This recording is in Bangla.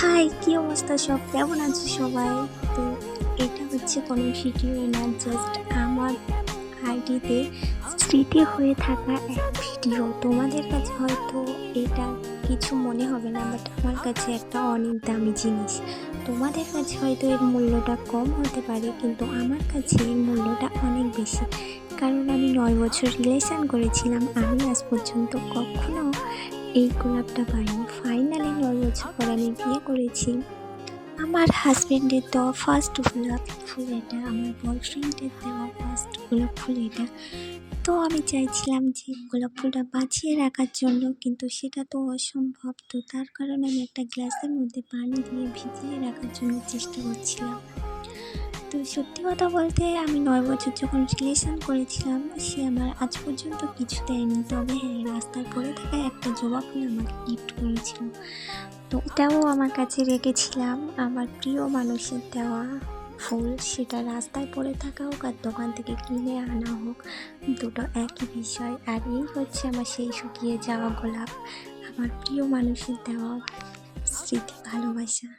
হাই, কি অবস্থা? সব কেমন আছো সবাই? তো এটা হচ্ছে কোনো ভিডিও না, জাস্ট আমার আইডিতে স্মৃতি হয়ে থাকা এক ভিডিও। তোমাদের কাছে হয়তো এটা কিছু মনে হবে না, বাট আমার কাছে একটা অনেক দামি জিনিস। তোমাদের কাছে হয়তো এর মূল্যটা কম হতে পারে, কিন্তু আমার কাছে এর মূল্যটা অনেক বেশি। কারণ আমি 9 বছর রিলেশন করেছিলাম, আমি আজ পর্যন্ত কখনো এই গোলাপটা পাইনি। ফাইনালি 9 বছর পর আমি বিয়ে করেছি। আমার হাজবেন্ডের দেওয়া ফার্স্ট গোলাপ ফুল এটা, আমার বয়ফ্রেন্ডের দেওয়া ফার্স্ট গোলাপ ফুল এটা। তো আমি চাইছিলাম যে গোলাপ ফুলটা বাঁচিয়ে রাখার জন্য, কিন্তু সেটা তো অসম্ভব। তো তার কারণে আমি একটা গ্লাসের মধ্যে পানি দিয়ে ভিজিয়ে রাখার জন্য চেষ্টা করছিলাম। তো সত্যি কথা বলতে, আমি 9 বছর যখন রিলেশন করেছিলাম, সে আমার আজ পর্যন্ত কিছু দেয়নি। তবে হ্যাঁ, রাস্তায় পড়ে থাকা একটা জবা ফুল আমাকে গিফট করেছিল। তো ওটাও আমার কাছে রেখেছিলাম, আমার প্রিয় মানুষের দেওয়া ফুল। সেটা রাস্তায় পড়ে থাকা হোক আর দোকান থেকে কিনে আনা হোক, দুটো একই বিষয়। আর এই হচ্ছে আমার সেই শুকিয়ে যাওয়া গোলাপ, আমার প্রিয় মানুষের দেওয়া স্মৃতি, ভালোবাসা।